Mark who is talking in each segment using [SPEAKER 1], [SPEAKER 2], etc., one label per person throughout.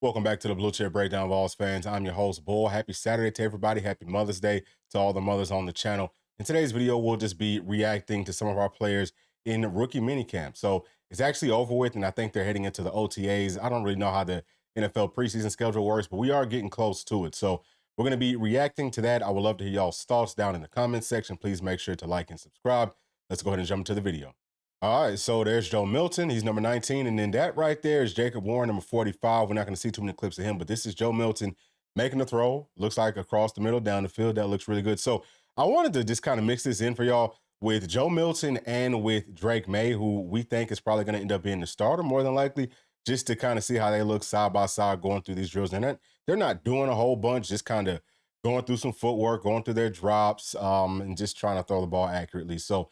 [SPEAKER 1] Welcome back to the Bluechip Breakdown, Vols fans. I'm your host, Bull. Happy Saturday to everybody. Happy Mother's Day to all the mothers on the channel. In today's video, we'll just be reacting to some of our players in rookie minicamp. So it's actually over with, and I think they're heading into the OTAs. I don't really know how the NFL preseason schedule works, but we are getting close to it. So we're going to be reacting to that. I would love to hear y'all's thoughts down in the comments section. Please make sure to like and subscribe. Let's go ahead and jump into the video. All right, so there's Joe Milton. He's number 19. And then that right there is Jacob Warren, number 45. We're not going to see too many clips of him, but this is Joe Milton making a throw. Looks like across the middle, down the field. That looks really good. So I wanted to just kind of mix this in for y'all with Joe Milton and with Drake May, who we think is probably going to end up being the starter more than likely, just to kind of see how they look side by side going through these drills. And they're not doing a whole bunch, just kind of going through some footwork, going through their drops, and just trying to throw the ball accurately. So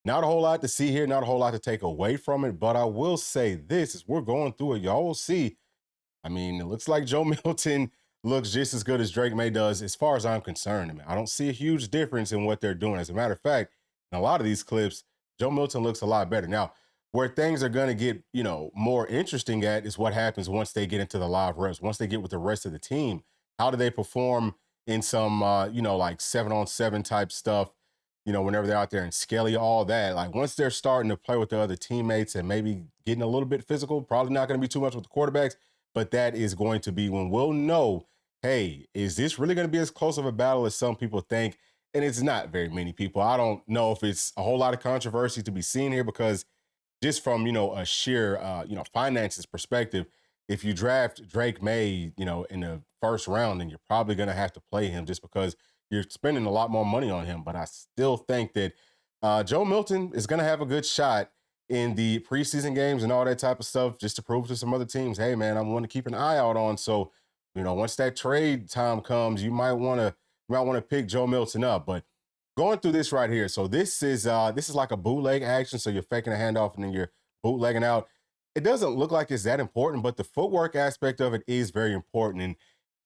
[SPEAKER 1] not a whole lot to see here, not a whole lot to take away from it, but I will say this, as we're going through it, y'all will see, I mean, it looks like Joe Milton looks just as good as Drake May does as far as I'm concerned. I mean, I don't see a huge difference in what they're doing. As a matter of fact, in a lot of these clips, Joe Milton looks a lot better. Now, where things are going to get, more interesting at is what happens once they get into the live reps, once they get with the rest of the team. How do they perform in some, like 7-on-7 type stuff? Whenever they're out there and skelly, all that, like once they're starting to play with the other teammates and maybe getting a little bit physical, probably not going to be too much with the quarterbacks, but that is going to be when we'll know, hey, is this really going to be as close of a battle as some people think? And it's not very many people. I don't know if it's a whole lot of controversy to be seen here because just from, a sheer, finances perspective, if you draft Drake May, in the first round, then you're probably going to have to play him just because you're spending a lot more money on him. But I still think that Joe Milton is going to have a good shot in the preseason games and all that type of stuff just to prove to some other teams, hey, man, I'm going to keep an eye out on. So, once that trade time comes, you might want to pick Joe Milton up. But going through this right here, so this is like a bootleg action. So you're faking a handoff and then you're bootlegging out. It doesn't look like it's that important, but the footwork aspect of it is very important. And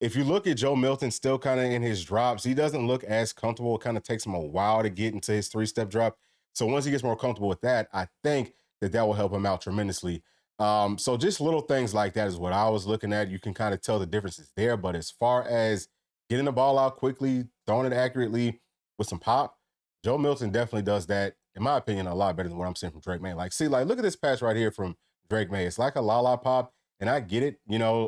[SPEAKER 1] if you look at Joe Milton still kind of in his drops, he doesn't look as comfortable. It kind of takes him a while to get into his three-step drop. So once he gets more comfortable with that, I think that will help him out tremendously. So just little things like that is what I was looking at. You can kind of tell the differences there. But as far as getting the ball out quickly, throwing it accurately with some pop, Joe Milton definitely does that, in my opinion, a lot better than what I'm seeing from Drake May. Like, look at this pass right here from Drake May. It's like a la-la pop. And I get it,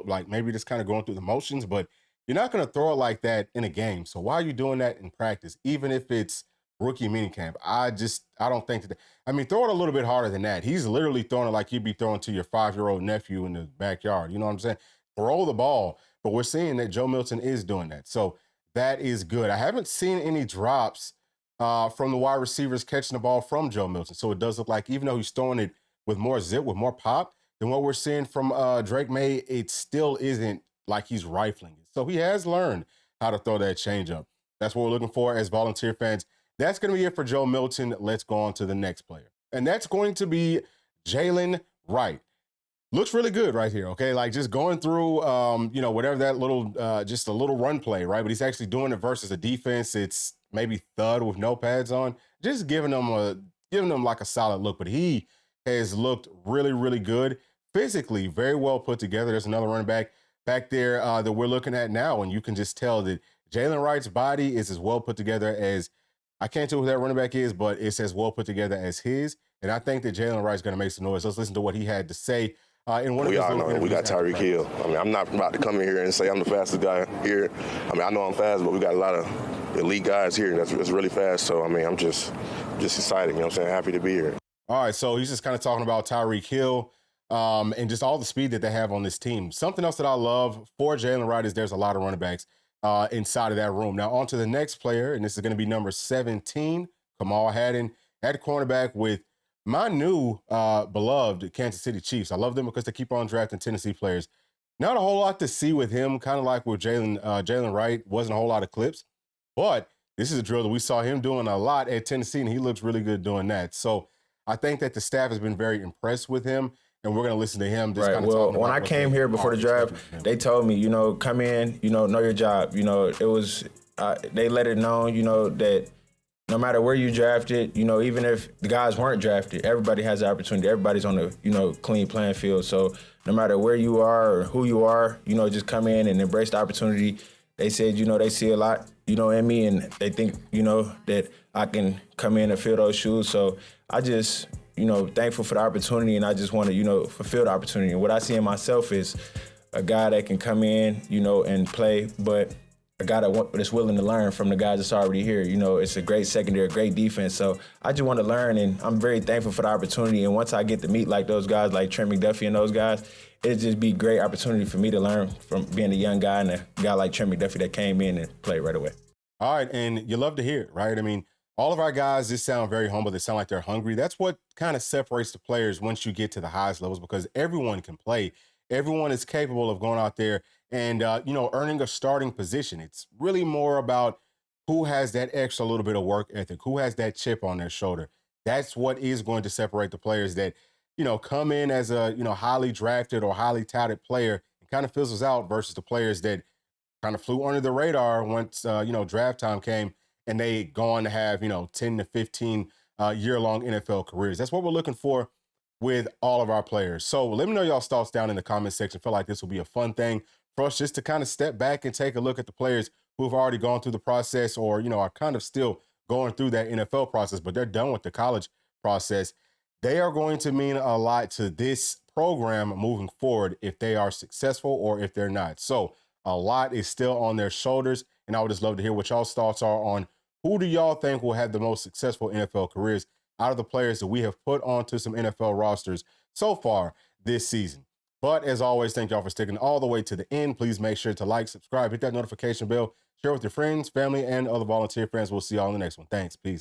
[SPEAKER 1] like maybe just kind of going through the motions, but you're not going to throw it like that in a game. So why are you doing that in practice, even if it's rookie minicamp? I don't think that. I mean, throw it a little bit harder than that. He's literally throwing it like you'd be throwing to your 5-year-old nephew in the backyard. You know what I'm saying? Throw the ball. But we're seeing that Joe Milton is doing that. So that is good. I haven't seen any drops from the wide receivers catching the ball from Joe Milton. So it does look like even though he's throwing it with more zip, with more pop, than what we're seeing from Drake May, it still isn't like he's rifling it. So he has learned how to throw that changeup. That's what we're looking for as volunteer fans. That's going to be it for Joe Milton. Let's go on to the next player. And that's going to be Jalen Wright. Looks really good right here, okay? Like just going through, whatever that little, just a little run play, right? But he's actually doing it versus a defense. It's maybe thud with no pads on. Just giving them like a solid look. But he has looked really, really good. Physically, very well put together. There's another running back there that we're looking at now, and you can just tell that Jalen Wright's body is as well put together as, I can't tell who that running back is, but it's as well put together as his. And I think that Jalen Wright's going to make some noise. Let's listen to what he had to say. In one
[SPEAKER 2] we
[SPEAKER 1] of
[SPEAKER 2] all know we got Tyreek Hill. I mean, I'm not about to come in here and say I'm the fastest guy here. I mean, I know I'm fast, but we got a lot of elite guys here that's really fast. So, I mean, I'm just excited, you know what I'm saying? Happy to be here.
[SPEAKER 1] All right, so he's just kind of talking about Tyreek Hill. And just all the speed that they have on this team. Something else that I love for Jalen Wright is there's a lot of running backs inside of that room. Now on to the next player, and this is going to be number 17, Kamal Haddon, at cornerback with my new beloved Kansas City Chiefs. I love them because they keep on drafting Tennessee players. Not a whole lot to see with him, kind of like with Jalen Wright, wasn't a whole lot of clips. But this is a drill that we saw him doing a lot at Tennessee, and he looks really good doing that. So I think that the staff has been very impressed with him. And we're going to listen to him. Just
[SPEAKER 3] right. Well, when I came here before the draft, they told me, come in, know your job. It was, they let it known, that no matter where you drafted, even if the guys weren't drafted, everybody has the opportunity. Everybody's on the, clean playing field. So no matter where you are or who you are, you know, just come in and embrace the opportunity. They said, you know, they see a lot, you know, in me, and they think, you know, that I can come in and fill those shoes. So I just, you know, thankful for the opportunity, and I just want to, you know, fulfill the opportunity. And what I see in myself is a guy that can come in, you know, and play, but a guy that's willing to learn from the guys that's already here. You know, it's a great secondary, great defense. So I just want to learn, and I'm very thankful for the opportunity. And once I get to meet like those guys, like Trent McDuffie and those guys, it'd just be a great opportunity for me to learn from being a young guy and a guy like Trent McDuffie that came in and played right away.
[SPEAKER 1] All right, and you love to hear it, right? I mean, all of our guys just sound very humble. They sound like they're hungry. That's what kind of separates the players once you get to the highest levels, because everyone can play. Everyone is capable of going out there and, you know, earning a starting position. It's really more about who has that extra little bit of work ethic, who has that chip on their shoulder. That's what is going to separate the players that, you know, come in as a, you know, highly drafted or highly touted player and kind of fizzles out versus the players that kind of flew under the radar once, you know, draft time came and they go on to have, you know, 10 to 15 year-long NFL careers. That's what we're looking for with all of our players. So let me know y'all's thoughts down in the comment section. I feel like this will be a fun thing for us just to kind of step back and take a look at the players who have already gone through the process, or, you know, are kind of still going through that NFL process, but they're done with the college process. They are going to mean a lot to this program moving forward if they are successful or if they're not. So a lot is still on their shoulders, and I would just love to hear what y'all's thoughts are on who do y'all think will have the most successful NFL careers out of the players that we have put onto some NFL rosters so far this season. But as always, thank y'all for sticking all the way to the end. Please make sure to like, subscribe, hit that notification bell, share with your friends, family, and other volunteer friends. We'll see y'all in the next one. Thanks. Peace.